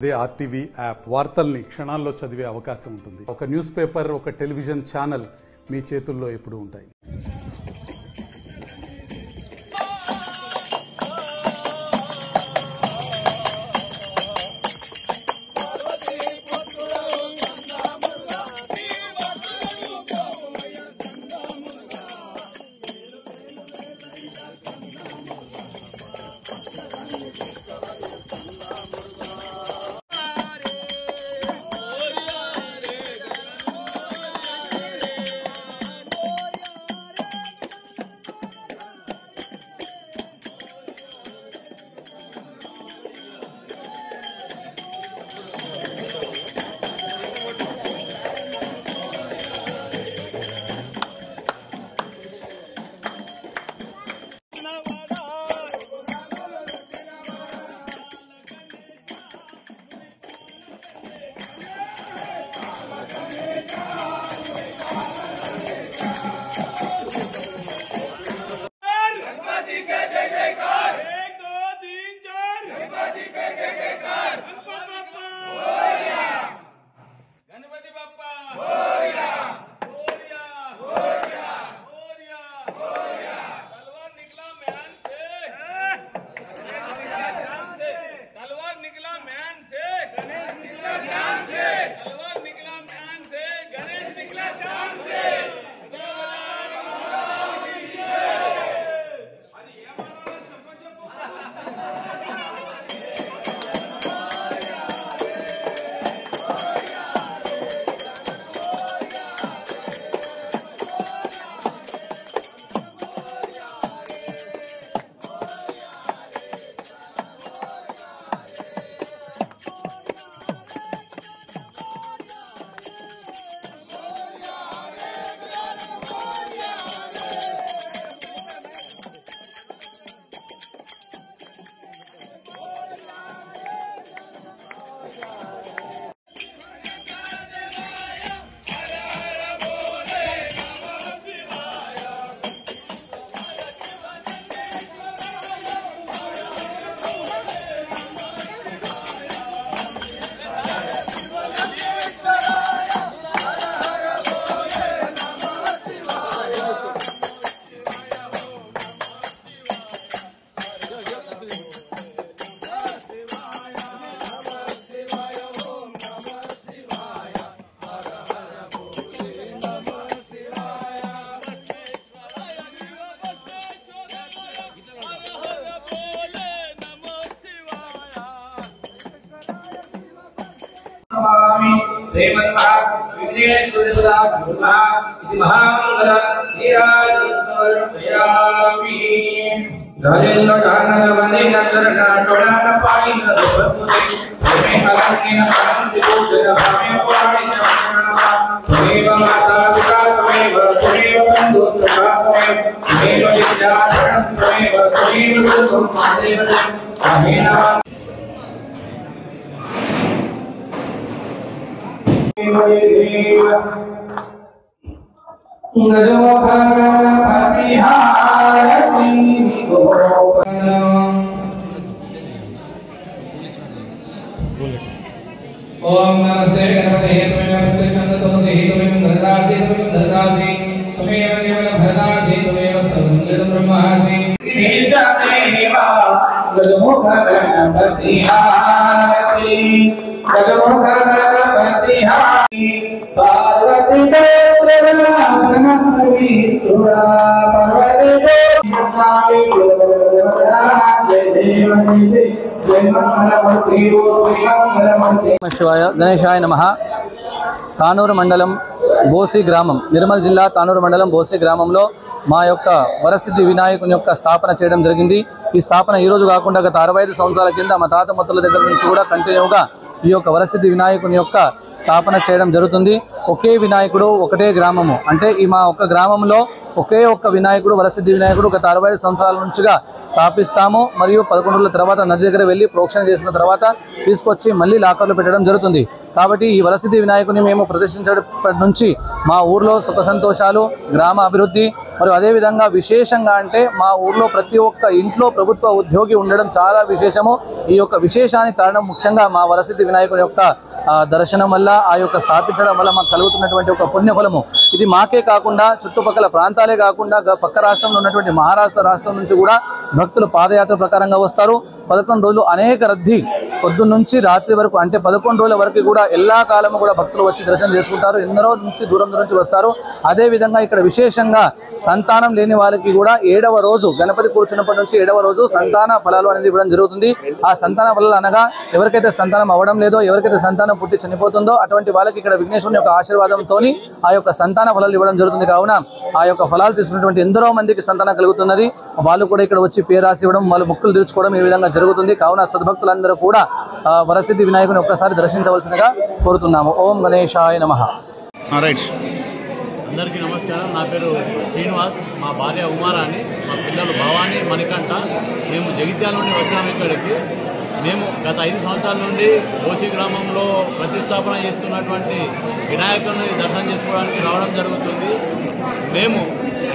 అదే RTV app వార్తల్ని క్షణాల్లో చదివే అవకాశం ఉంటుంది. ఒక న్యూస్ పేపర్, ఒక టెలివిజన్ ఛానల్ మీ చేతుల్లో ఎప్పుడూ ఉంటాయి. ओम नमस्ते गणपते त्वमेव प्रतिष्ठन्तोऽसि त्वमेव धरतासि त्वमेव धरतासि त्वमेव केवलं भरतासि त्वमेव सर्वं ब्रह्मासि निजानेवा गजमुख गणपति हारति गजमुख गणपति हारति पार्वती देवरानमि तुरा पार्वती देवरानमि तुरा जय देव శివాయ గణేశాయ నమః. తానూరు మండలం బోసి గ్రామం, నిర్మల్ జిల్లా తానూరు మండలం బోసి గ్రామంలో మా యొక్క వరసిద్ధి వినాయకుని యొక్క స్థాపన చేయడం జరిగింది. ఈ స్థాపన ఈ రోజు కాకుండా గత 65 సంవత్సరాల కింద మా తాత ముత్తుల దగ్గర నుంచి కూడా కంటిన్యూగా ఈ యొక్క వరసిద్ధి వినాయకుని యొక్క స్థాపన చేయడం జరుగుతుంది. ఒకే వినాయకుడు ఒకటే గ్రామము, అంటే ఈ మా ఒక్క గ్రామంలో ఒకే ఒక్క వినాయకుడు వరసిద్ధి వినాయకుడు గత 65 సంవత్సరాల నుంచిగా స్థాపిస్తాము. మరియు 11 రోజుల తర్వాత నది దగ్గర వెళ్ళి ప్రోక్షణ చేసిన తర్వాత తీసుకొచ్చి మళ్ళీ లాకర్లో పెట్టడం జరుగుతుంది. కాబట్టి ఈ వరసిద్ధి వినాయకుని మేము ప్రతిష్ఠించడం నుంచి మా ఊర్లో సుఖ సంతోషాలు, గ్రామ అభివృద్ధి మరియు అదేవిధంగా విశేషంగా అంటే మా ఊర్లో ప్రతి ఒక్క ఇంట్లో ప్రభుత్వ ఉద్యోగి ఉండడం చాలా విశేషము. ఈ యొక్క విశేషానికి కారణం ముఖ్యంగా మా వరసిద్ధి వినాయకుని యొక్క దర్శనం వల్ల, ఆ యొక్క స్థాపించడం వల్ల మాకు కలుగుతున్నటువంటి ఒక పుణ్యఫలము. ఇది మాకే కాకుండా చుట్టుపక్కల ప్రాంతాలే కాకుండా పక్క రాష్ట్రంలో ఉన్నటువంటి మహారాష్ట్ర రాష్ట్రం నుంచి కూడా భక్తులు పాదయాత్ర ప్రకారంగా వస్తారు. 11 రోజులు అనేక రద్దీ, పొద్దున్న నుంచి రాత్రి వరకు, అంటే 11 రోజుల వరకు కూడా എല്ലാ కాలము కూడా భక్తులు వచ్చి దర్శనం చేసుకుంటారు. ఎందరో నుంచి దూరం నుంచి వస్తారు. అదేవిధంగా ఇక్కడ విశేషంగా సంతానం లేని వాళ్ళకి కూడా 7వ రోజు, గణపతి కూర్చున్నప్పటి నుంచి 7వ రోజు సంతాన ఫలాలు అనేది ఇవ్వడం జరుగుతుంది. ఆ సంతాన ఫలాలు అనగా ఎవరికైతే సంతానం అవ్వడం లేదో, ఎవరికైతే సంతానం పుట్టి చనిపోతుందో అటువంటి వాళ్ళకి ఇక్కడ విఘ్నేశ్వరుని యొక్క ఆశీర్వాదంతో ఆ యొక్క సంతాన ఫలాలు ఇవ్వడం జరుగుతుంది. కావున ఆ యొక్క ఫలాలు తీసుకున్నటువంటి ఎందరో మందికి సంతానం కలుగుతున్నది. వాళ్ళు కూడా ఇక్కడ వచ్చి పేరు రాసి ఇవ్వడం, వాళ్ళు మొక్కులు తీర్చుకోవడం ఈ విధంగా జరుగుతుంది. కావున సద్భక్తులందరూ కూడా వరసిద్ధి వినాయకుని ఒక్కసారి దర్శించవలసిందిగా కోరుతున్నాము. ఓం గణేశాయ నమః. రైట్, అందరికీ నమస్కారం. నా పేరు శ్రీనివాస్, మా భార్య ఉమారాణి, మా పిల్లలు భవానీ, మణికంఠ. మేము జగిత్యాల నుండి వచ్చాము ఇక్కడికి. మేము గత 5 సంవత్సరాల నుండి బోసి గ్రామంలో ప్రతిష్టాపన చేస్తున్నటువంటి వినాయకుడిని దర్శనం చేసుకోవడానికి రావడం జరుగుతుంది. మేము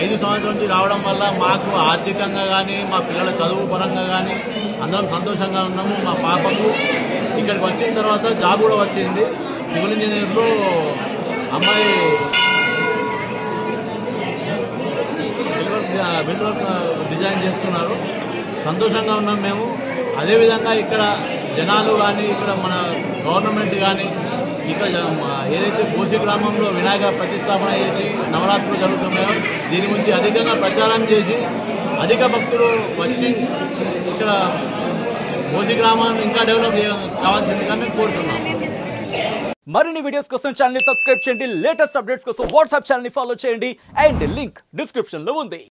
5 సంవత్సరాల నుంచి రావడం వల్ల మాకు ఆర్థికంగా కానీ, మా పిల్లల చదువు పరంగా కానీ అందరం సంతోషంగా ఉన్నాము. మా పాపకు ఇక్కడికి వచ్చిన తర్వాత జాబ్ కూడా వచ్చింది. సివిల్ ఇంజనీర్లో అమ్మాయి బిల్డ్ వర్క్ డిజైన్ చేస్తున్నారు. సంతోషంగా ఉన్నాం మేము. అదేవిధంగా ఇక్కడ జనాలు కానీ, ఇక్కడ మన గవర్నమెంట్ కానీ, ఇక్కడ ఏదైతే బోసి గ్రామంలో వినాయక ప్రతిష్టాపన చేసి నవరాత్రులు జరుగుతున్నాయో దీని గురించి అధికంగా ప్రచారం చేసి అధిక భక్తులు వచ్చి ఇక్కడ బోసి గ్రామాన్ని ఇంకా డెవలప్ కావాల్సిందిగా మేము కోరుతున్నాము. మరిన్ని వీడియోస్ కోసం ఛానల్ ని సబ్స్క్రైబ్ చేయండి. లేటెస్ట్ అప్డేట్స్ కోసం వాట్సాప్ ఛానల్ ని ఫాలో చేయండి. అండ్ లింక్ డిస్క్రిప్షన్ లో ఉంది.